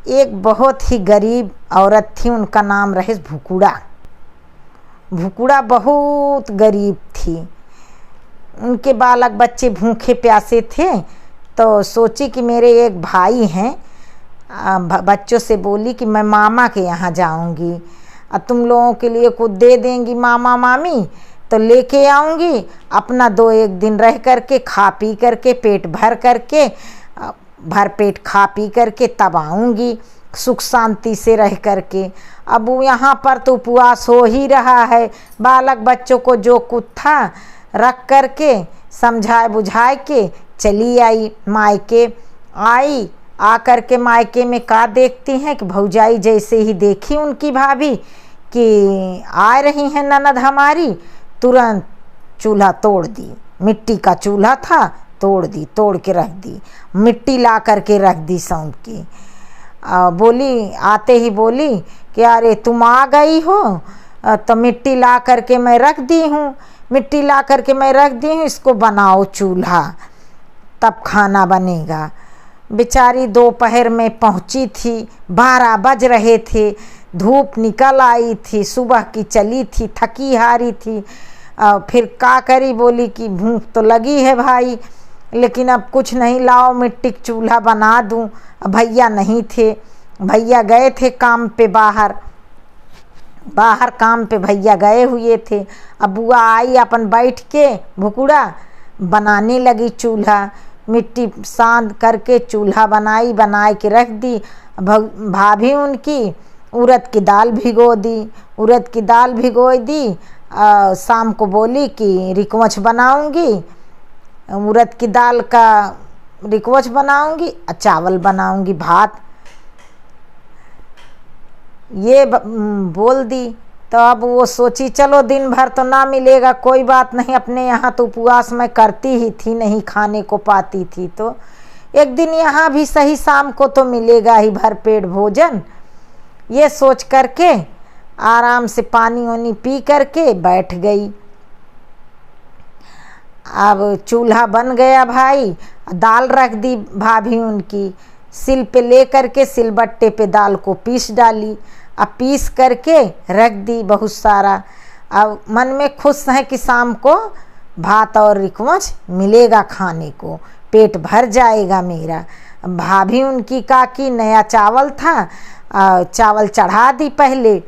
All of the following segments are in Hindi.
एक बहुत ही गरीब औरत थी, उनका नाम रहे भुकुड़ा। भुकुड़ा बहुत गरीब थी। उनके बालक बच्चे भूखे प्यासे थे, तो सोची कि मेरे एक भाई हैं। बच्चों से बोली कि मैं मामा के यहाँ जाऊंगी, और तुम लोगों के लिए कुछ दे देंगी मामा मामी तो लेके आऊँगी। अपना 2-1 दिन रह करके खा पी करके पेट भर करके भर पेट खा पी करके तब आऊँगी सुख शांति से रह करके। अब यहाँ पर तो उपवास हो ही रहा है। बालक बच्चों को जो कुछ था रख करके समझाए बुझाए के चली आई मायके। आई आकर के मायके में का देखती हैं कि भौजाई जैसे ही देखी उनकी भाभी कि आ रही हैं ननद हमारी, तुरंत चूल्हा तोड़ दी। मिट्टी का चूल्हा था, तोड़ दी, तोड़ के रख दी, मिट्टी ला करके रख दी सौंप की। बोली आते ही बोली कि अरे तुम आ गई हो, तो मिट्टी ला करके मैं रख दी हूँ, मिट्टी ला करके मैं रख दी हूँ, इसको बनाओ चूल्हा तब खाना बनेगा। बेचारी दोपहर में पहुँची थी, 12 बज रहे थे, धूप निकल आई थी, सुबह की चली थी, थकी हारी थी। फिर का करी, बोली कि भूख तो लगी है भाई, लेकिन अब कुछ नहीं, लाओ मिट्टी का चूल्हा बना दूं। भैया नहीं थे, भैया गए थे काम पे बाहर काम पे भैया गए हुए थे। अब बुआ आई अपन बैठ के भुकुड़ा बनाने लगी चूल्हा, मिट्टी साँध करके चूल्हा बनाई, बनाए के रख दी। भाभी उनकी उड़द की दाल भिगो दी, उड़द की दाल भिगो दी। शाम को बोली कि रिकवच बनाऊंगी, उड़द की दाल का रिकवच बनाऊंगी, चावल बनाऊंगी, भात, ये बोल दी। तो अब वो सोची चलो दिन भर तो ना मिलेगा, कोई बात नहीं, अपने यहाँ तो उपवास मैं करती ही थी, नहीं खाने को पाती थी, तो एक दिन यहाँ भी सही शाम को तो मिलेगा ही भरपेट भोजन। ये सोच करके आराम से पानी वानी पी करके बैठ गई। अब चूल्हा बन गया भाई, दाल रख दी भाभी उनकी, सिल पे ले करके सिलबट्टे पे दाल को पीस डाली। अब पीस करके रख दी बहुत सारा। अब मन में खुश है कि शाम को भात और रिकवच मिलेगा खाने को, पेट भर जाएगा मेरा। भाभी उनकी काकी नया चावल था, चावल चढ़ा दी, पहले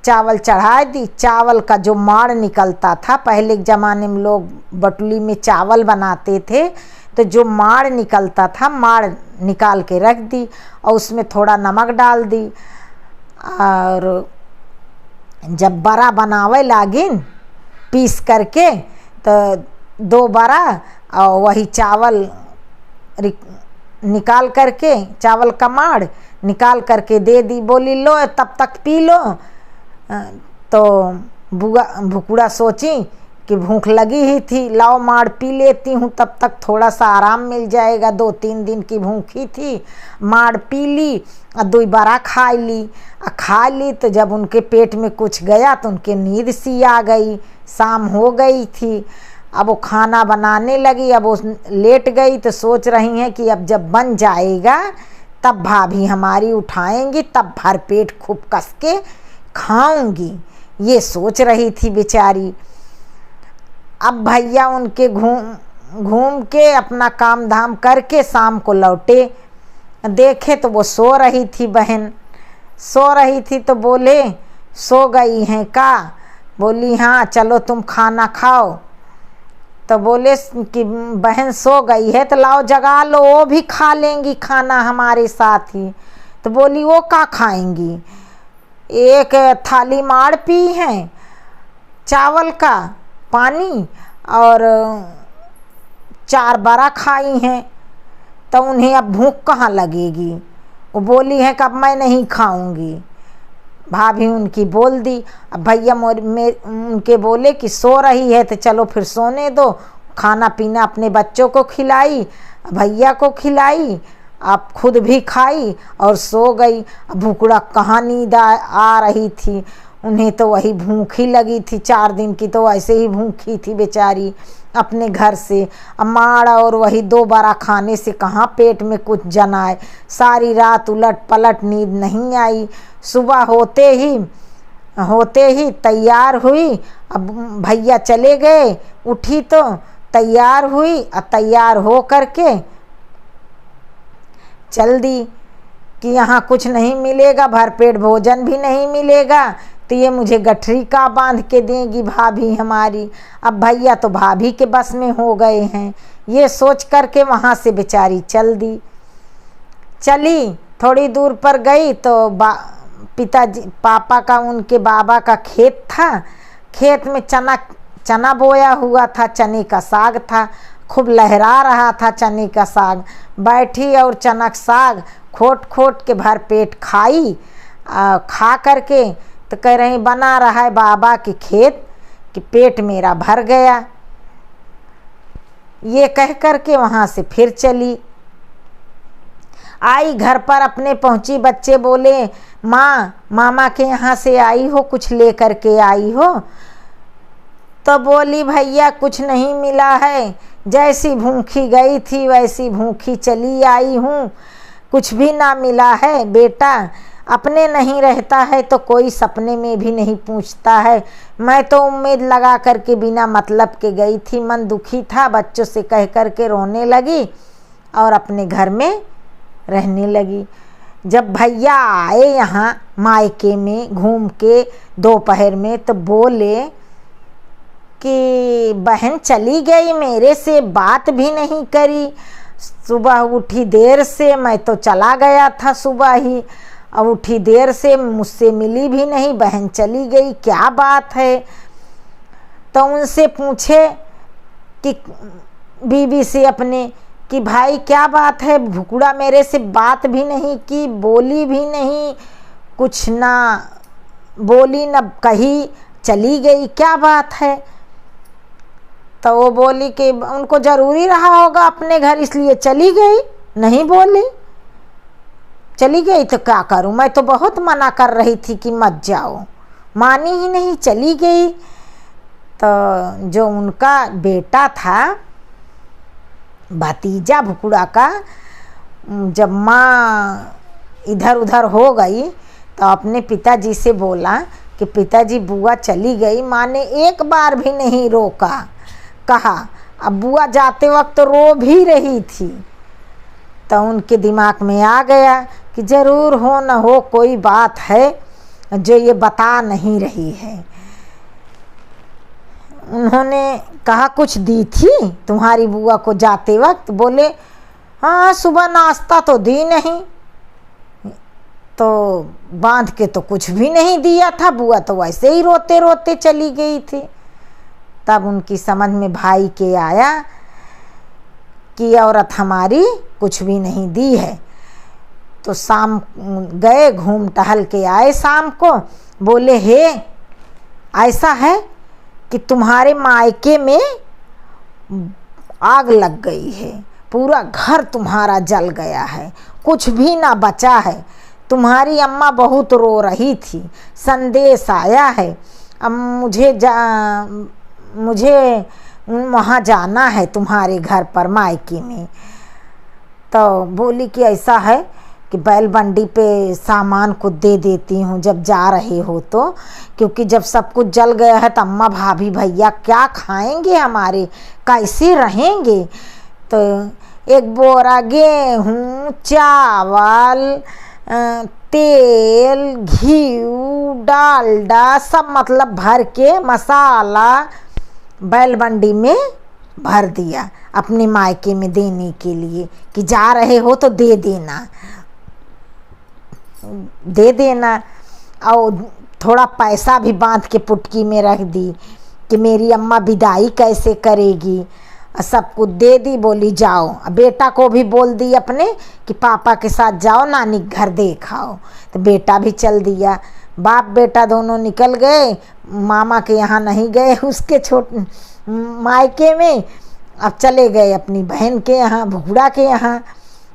चावल चढ़ा दी। चावल का जो माड़ निकलता था, पहले के ज़माने में लोग बटुली में चावल बनाते थे, तो जो माड़ निकलता था माड़ निकाल के रख दी और उसमें थोड़ा नमक डाल दी। और जब बड़ा बनावे लागिन पीस करके, तो 2 बड़ा और वही चावल निकाल करके, चावल का माड़ निकाल करके दे दी। बोली लो तब तक पी लो। तो भुकुड़ा सोची कि भूख लगी ही थी, लाओ माड़ पी लेती हूँ, तब तक थोड़ा सा आराम मिल जाएगा, 2-3 दिन की भूखी थी। माड़ पी ली और 2 बड़ा खा ली। तो जब उनके पेट में कुछ गया तो उनके नींद सी आ गई, शाम हो गई थी। अब वो खाना बनाने लगी, अब वो लेट गई, तो सोच रही हैं कि अब जब बन जाएगा तब भाभी हमारी उठाएंगी, तब भर पेट खूब कस के खाऊंगी, ये सोच रही थी बेचारी। अब भैया उनके घूम के अपना काम धाम करके शाम को लौटे, देखे तो वो सो रही थी, बहन सो रही थी। तो बोले सो गई हैं का? बोली हाँ, चलो तुम खाना खाओ। तो बोले कि बहन सो गई है तो लाओ जगा लो, वो भी खा लेंगी खाना हमारे साथ ही। तो बोली वो का खाएंगी? एक थाली माड़ पी हैं, चावल का पानी, और 4 बड़ा खाई हैं, तो उन्हें अब भूख कहाँ लगेगी। वो बोली है कि अब मैं नहीं खाऊंगी। भाभी उनकी बोल दी। अब भैया उनके बोले कि सो रही है तो चलो फिर सोने दो। खाना पीना अपने बच्चों को खिलाई, भैया को खिलाई, आप खुद भी खाई और सो गई। भुकुड़ा कहाँ नींद आ रही थी, उन्हें तो वही भूख ही लगी थी, 4 दिन की तो ऐसे ही भूखी थी बेचारी अपने घर से। अमाड़ और वही 2 बारा खाने से कहाँ पेट में कुछ जनाए। सारी रात उलट पलट, नींद नहीं आई। सुबह होते ही तैयार हुई। अब भैया चले गए, उठी तो तैयार हुई और तैयार हो करके चल दी कि यहाँ कुछ नहीं मिलेगा, भरपेट भोजन भी नहीं मिलेगा, तो ये मुझे गठरी का बांध के देंगी भाभी हमारी। अब भैया तो भाभी के बस में हो गए हैं, ये सोच करके वहाँ से बेचारी चली। थोड़ी दूर पर गई तो पिताजी पापा का, उनके बाबा का खेत था। खेत में चना बोया हुआ था, चने का साग था, खूब लहरा रहा था चने का साग। बैठी और चना साग खोट के भर पेट खाई। खा करके तो कह रही बना रहा है बाबा के खेत कि पेट मेरा भर गया। ये कह करके वहाँ से फिर चली आई। घर पर अपने पहुँची, बच्चे बोले माँ मामा के यहाँ से आई हो, कुछ ले करके आई हो? तो बोली भैया कुछ नहीं मिला है, जैसी भूखी गई थी वैसी भूखी चली आई हूँ, कुछ भी ना मिला है। बेटा अपने नहीं रहता है तो कोई सपने में भी नहीं पूछता है। मैं तो उम्मीद लगा करके बिना मतलब के गई थी, मन दुखी था, बच्चों से कह करके रोने लगी और अपने घर में रहने लगी। जब भैया आए यहाँ मायके में घूम के दोपहर में तो बोले कि बहन चली गई, मेरे से बात भी नहीं करी। सुबह उठी देर से, मैं तो चला गया था सुबह ही, अब उठी देर से, मुझसे मिली भी नहीं, बहन चली गई, क्या बात है? तो उनसे पूछे कि बीबी से अपने कि भाई क्या बात है, भुकुड़ा मेरे से बात भी नहीं की, बोली भी नहीं, कुछ ना बोली न कही, चली गई, क्या बात है? तो वो बोली कि उनको ज़रूरी रहा होगा अपने घर इसलिए चली गई, नहीं बोली, चली गई तो क्या करूं, मैं तो बहुत मना कर रही थी कि मत जाओ, मानी ही नहीं, चली गई। तो जो उनका बेटा था भतीजा भुकुड़ा का, जब माँ इधर उधर हो गई तो अपने पिताजी से बोला कि पिताजी बुआ चली गई। माँ ने एक बार भी नहीं रोका, कहा। अब बुआ जाते वक्त रो भी रही थी। तो उनके दिमाग में आ गया कि ज़रूर हो न हो कोई बात है जो ये बता नहीं रही है। उन्होंने कहा कुछ दी थी तुम्हारी बुआ को जाते वक्त? बोले हाँ सुबह नाश्ता तो दी नहीं, तो बांध के तो कुछ भी नहीं दिया था, बुआ तो वैसे ही रोते रोते चली गई थी। तब उनकी समझ में भाई के आया कि औरत हमारी कुछ भी नहीं दी है। तो शाम गए, घूम टहल के आए शाम को, बोले हे ऐसा है कि तुम्हारे मायके में आग लग गई है, पूरा घर तुम्हारा जल गया है, कुछ भी ना बचा है, तुम्हारी अम्मा बहुत रो रही थी, संदेश आया है, अब मुझे वहाँ जाना है तुम्हारे घर पर मायके में। तो बोली कि ऐसा है कि बैल बंडी पे सामान को दे देती हूँ जब जा रहे हो तो, क्योंकि जब सब कुछ जल गया है तो अम्मा भाभी भैया क्या खाएंगे हमारे, कैसे रहेंगे? तो 1 बोरा गेहूँ, चावल, तेल, घी, डालडा सब मतलब भर के मसाला बैल बंडी में भर दिया अपने मायके में देने के लिए कि जा रहे हो तो दे देना। और थोड़ा पैसा भी बांध के पुटकी में रख दी कि मेरी अम्मा विदाई कैसे करेगी, सब कुछ दे दी। बोली जाओ, बेटा को भी बोल दी अपने कि पापा के साथ जाओ नानी घर देखाओ। तो बेटा भी चल दिया, बाप बेटा दोनों निकल गए, मामा के यहाँ नहीं गए उसके छोटे मायके में, अब चले गए अपनी बहन के यहाँ भुकुड़ा के यहाँ।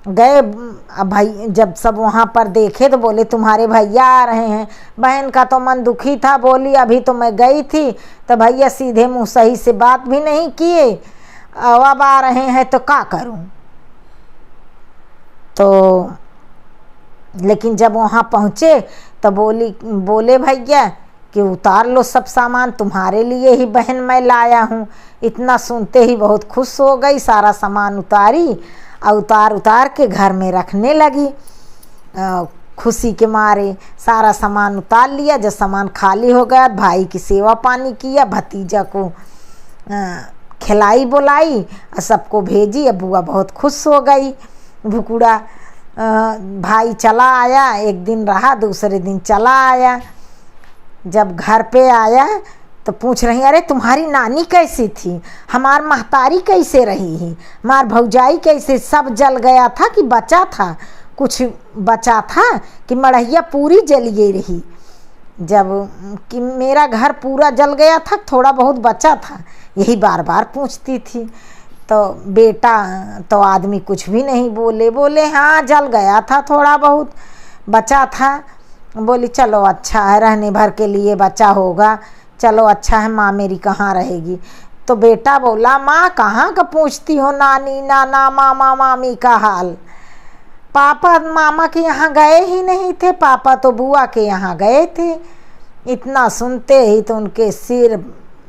गए। अब भाई जब सब वहाँ पर देखे तो बोले तुम्हारे भैया आ रहे हैं। बहन का तो मन दुखी था, बोली अभी तो मैं गई थी, तो भैया सीधे मुँह सही से बात भी नहीं किए, अब आ रहे हैं तो क्या करूं। तो लेकिन जब वहाँ पहुँचे तो बोले भैया कि उतार लो सब सामान, तुम्हारे लिए ही बहन मैं लाया हूँ। इतना सुनते ही बहुत खुश हो गई, सारा सामान उतारी और उतार के घर में रखने लगी। खुशी के मारे सारा सामान उतार लिया। जब सामान खाली हो गया, भाई की सेवा पानी किया, भतीजा को खिलाई बुलाई और सबको भेजी। अब बुआ बहुत खुश हो गई। भुकुड़ा भाई चला आया, एक दिन रहा, दूसरे दिन चला आया। जब घर पे आया तो पूछ रही, अरे तुम्हारी नानी कैसी थी, हमार महतारी कैसे रही है, हमार भौजाई कैसे, सब जल गया था कि बचा था, कुछ बचा था कि मड़ैया पूरी जलिए रही। जब कि मेरा घर पूरा जल गया था, थोड़ा बहुत बचा था, यही बार बार पूछती थी। तो बेटा तो आदमी कुछ भी नहीं बोले हाँ जल गया था, थोड़ा बहुत बचा था। बोली चलो अच्छा है, रहने भर के लिए बचा होगा, चलो अच्छा है, माँ मेरी कहाँ रहेगी। तो बेटा बोला माँ कहाँ का पूछती हो, नानी नाना मामा मामी का हाल। पापा मामा के यहाँ गए ही नहीं थे, पापा तो बुआ के यहाँ गए थे। इतना सुनते ही तो उनके सिर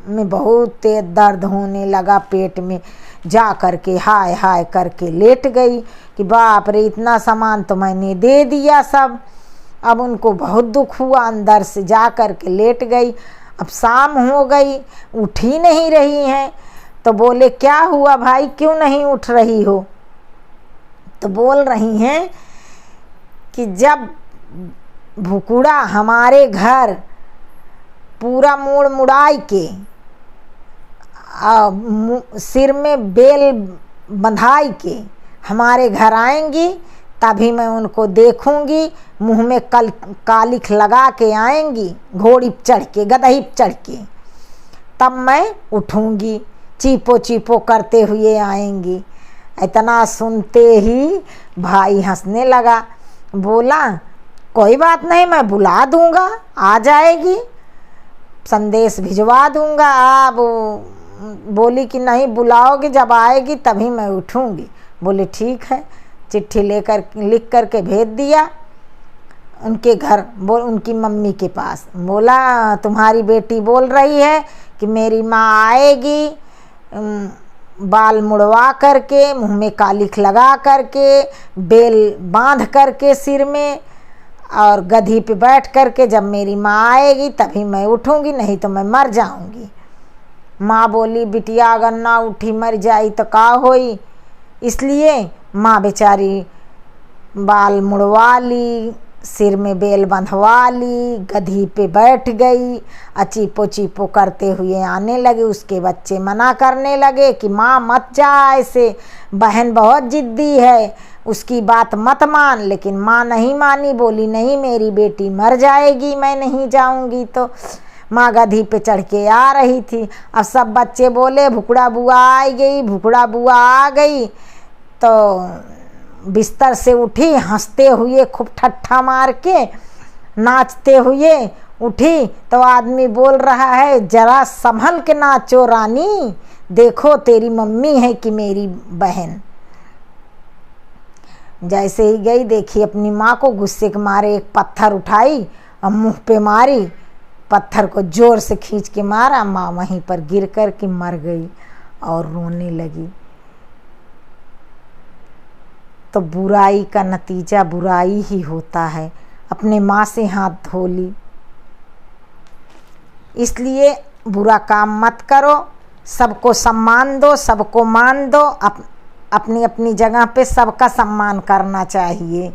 में बहुत तेज दर्द होने लगा, पेट में जा करके हाय हाय करके लेट गई कि बाप रे इतना सामान तो मैंने दे दिया सब। अब उनको बहुत दुख हुआ, अंदर से जा कर के लेट गई। अब शाम हो गई, उठ ही नहीं रही हैं। तो बोले क्या हुआ भाई, क्यों नहीं उठ रही हो। तो बोल रही हैं कि जब भुकुड़ा हमारे घर पूरा मुड़ मुड़ाई के सिर में बेल बंधाई के हमारे घर आएंगी, तभी मैं उनको देखूंगी, मुंह में कालिख लगा के आएंगी, घोड़ी चढ़ के गदही चढ़ के, तब मैं उठूंगी, चीपो चीपो करते हुए आएंगी। इतना सुनते ही भाई हंसने लगा, बोला कोई बात नहीं, मैं बुला दूंगा, आ जाएगी, संदेश भिजवा दूंगा। आप बोली कि नहीं बुलाओगे, जब आएगी तभी मैं उठूंगी। बोले ठीक है। चिट्ठी लिख कर के भेज दिया उनके घर, उनकी मम्मी के पास। बोला तुम्हारी बेटी बोल रही है कि मेरी माँ आएगी, बाल मुड़वा करके, मुंह में कालिख लगा करके, बेल बांध करके सिर में, और गधी पे बैठ करके जब मेरी माँ आएगी तभी मैं उठूंगी, नहीं तो मैं मर जाऊंगी। माँ बोली बिटिया अगर ना उठी मर जाई तो का होई। इसलिए माँ बेचारी बाल मुड़वा ली, सिर में बेल बंधवा ली, गधी पे बैठ गई, चीपो चीपो करते हुए आने लगे। उसके बच्चे मना करने लगे कि माँ मत जा ऐसे, बहन बहुत जिद्दी है, उसकी बात मत मान। लेकिन माँ नहीं मानी, बोली नहीं मेरी बेटी मर जाएगी, मैं नहीं जाऊंगी। तो माँ गधी पे चढ़ के आ रही थी। अब सब बच्चे बोले भुकुड़ा बुआ आ गई, भुकुड़ा बुआ आ गई। तो बिस्तर से उठी, हंसते हुए खूब ठट्ठा मार के नाचते हुए उठी। तो आदमी बोल रहा है जरा संभल के नाचो रानी, देखो तेरी मम्मी है कि मेरी बहन। जैसे ही गई देखी अपनी माँ को, गुस्से के मारे एक पत्थर उठाई और मुंह पे मारी, पत्थर को जोर से खींच के मारा। माँ वहीं पर गिर कर के मर गई और रोने लगी। तो बुराई का नतीजा बुराई ही होता है। अपने माँ से हाथ धो ली, इसलिए बुरा काम मत करो, सबको सम्मान दो, सबको मान दो, अपनी अपनी जगह पे सबका सम्मान करना चाहिए।